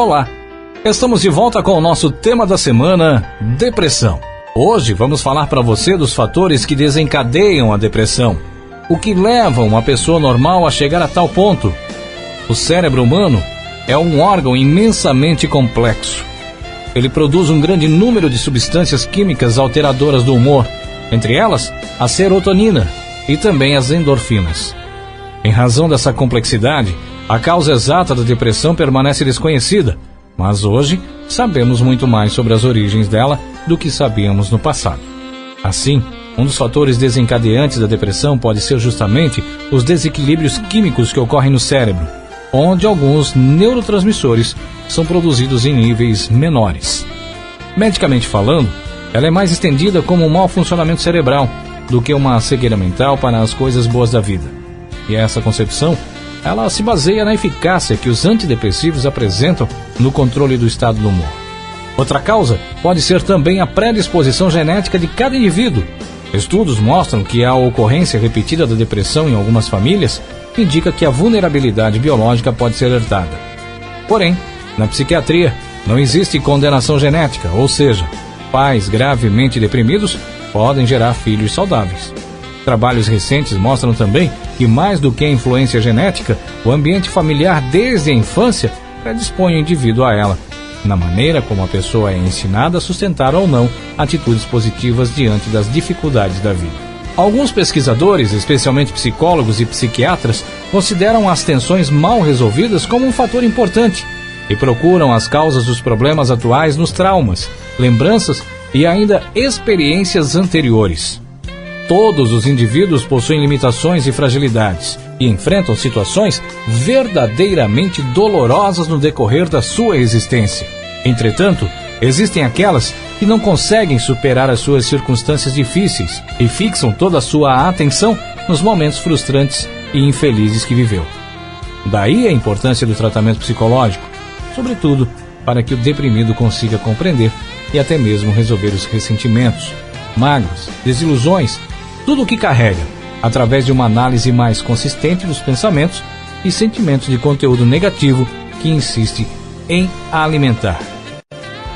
Olá, estamos de volta com o nosso tema da semana, depressão. Hoje vamos falar para você dos fatores que desencadeiam a depressão, o que leva uma pessoa normal a chegar a tal ponto. O cérebro humano é um órgão imensamente complexo. Ele produz um grande número de substâncias químicas alteradoras do humor, entre elas a serotonina e também as endorfinas. Em razão dessa complexidade, a causa exata da depressão permanece desconhecida, mas hoje sabemos muito mais sobre as origens dela do que sabíamos no passado. Assim, um dos fatores desencadeantes da depressão pode ser justamente os desequilíbrios químicos que ocorrem no cérebro, onde alguns neurotransmissores são produzidos em níveis menores. Medicamente falando, ela é mais estendida como um mau funcionamento cerebral do que uma cegueira mental para as coisas boas da vida. E essa concepção, ela se baseia na eficácia que os antidepressivos apresentam no controle do estado do humor. Outra causa pode ser também a predisposição genética de cada indivíduo. Estudos mostram que a ocorrência repetida da depressão em algumas famílias indica que a vulnerabilidade biológica pode ser herdada. Porém, na psiquiatria, não existe condenação genética, ou seja, pais gravemente deprimidos podem gerar filhos saudáveis. Trabalhos recentes mostram também que, mais do que a influência genética, o ambiente familiar desde a infância predispõe o indivíduo a ela, na maneira como a pessoa é ensinada a sustentar ou não atitudes positivas diante das dificuldades da vida. Alguns pesquisadores, especialmente psicólogos e psiquiatras, consideram as tensões mal resolvidas como um fator importante e procuram as causas dos problemas atuais nos traumas, lembranças e ainda experiências anteriores. Todos os indivíduos possuem limitações e fragilidades e enfrentam situações verdadeiramente dolorosas no decorrer da sua existência. Entretanto, existem aquelas que não conseguem superar as suas circunstâncias difíceis e fixam toda a sua atenção nos momentos frustrantes e infelizes que viveu. Daí a importância do tratamento psicológico, sobretudo para que o deprimido consiga compreender e até mesmo resolver os ressentimentos, mágoas, desilusões, tudo o que carrega, através de uma análise mais consistente dos pensamentos e sentimentos de conteúdo negativo que insiste em alimentar.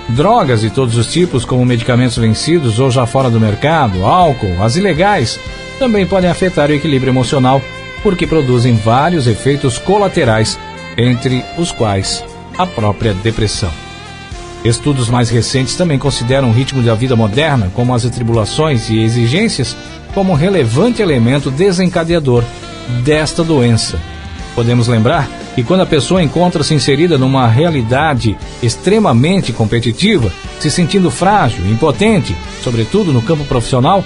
Drogas de todos os tipos, como medicamentos vencidos ou já fora do mercado, álcool, as ilegais, também podem afetar o equilíbrio emocional, porque produzem vários efeitos colaterais, entre os quais a própria depressão. Estudos mais recentes também consideram o ritmo da vida moderna, como as atribulações e exigências, como um relevante elemento desencadeador desta doença. Podemos lembrar que quando a pessoa encontra-se inserida numa realidade extremamente competitiva, se sentindo frágil, impotente, sobretudo no campo profissional,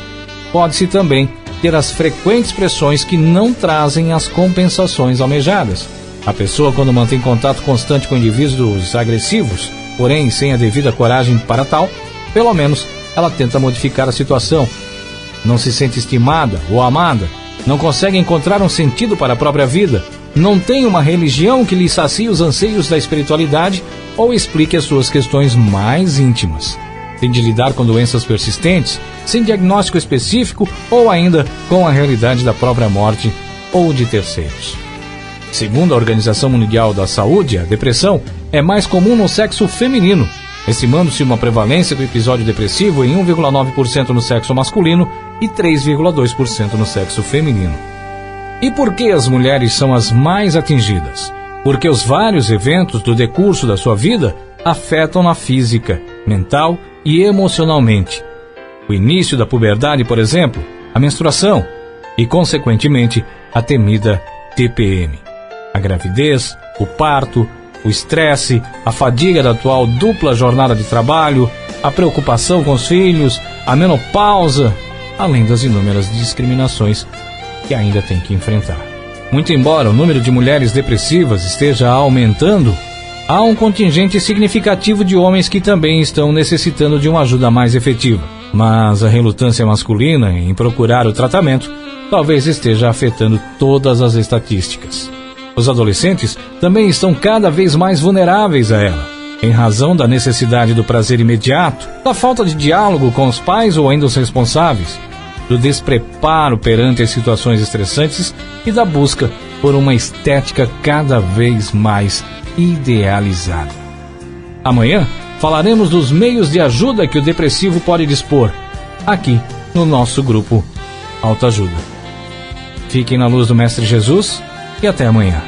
pode-se também ter as frequentes pressões que não trazem as compensações almejadas. A pessoa, quando mantém contato constante com indivíduos agressivos, porém sem a devida coragem para tal, pelo menos ela tenta modificar a situação. Não se sente estimada ou amada, não consegue encontrar um sentido para a própria vida, não tem uma religião que lhe sacie os anseios da espiritualidade ou explique as suas questões mais íntimas. Tem de lidar com doenças persistentes, sem diagnóstico específico ou ainda com a realidade da própria morte ou de terceiros. Segundo a Organização Mundial da Saúde, a depressão é mais comum no sexo feminino, estimando-se uma prevalência do episódio depressivo em 1,9% no sexo masculino e 3,2% no sexo feminino. E por que as mulheres são as mais atingidas? Porque os vários eventos do decurso da sua vida afetam na física, mental e emocionalmente. O início da puberdade, por exemplo, a menstruação e, consequentemente, a temida TPM. A gravidez, o parto, o estresse, a fadiga da atual dupla jornada de trabalho, a preocupação com os filhos, a menopausa, além das inúmeras discriminações que ainda tem que enfrentar. Muito embora o número de mulheres depressivas esteja aumentando, há um contingente significativo de homens que também estão necessitando de uma ajuda mais efetiva. Mas a relutância masculina em procurar o tratamento talvez esteja afetando todas as estatísticas. Os adolescentes também estão cada vez mais vulneráveis a ela, em razão da necessidade do prazer imediato, da falta de diálogo com os pais ou ainda os responsáveis, do despreparo perante as situações estressantes e da busca por uma estética cada vez mais idealizada. Amanhã falaremos dos meios de ajuda que o depressivo pode dispor, aqui no nosso grupo Autoajuda. Fiquem na luz do Mestre Jesus e até amanhã.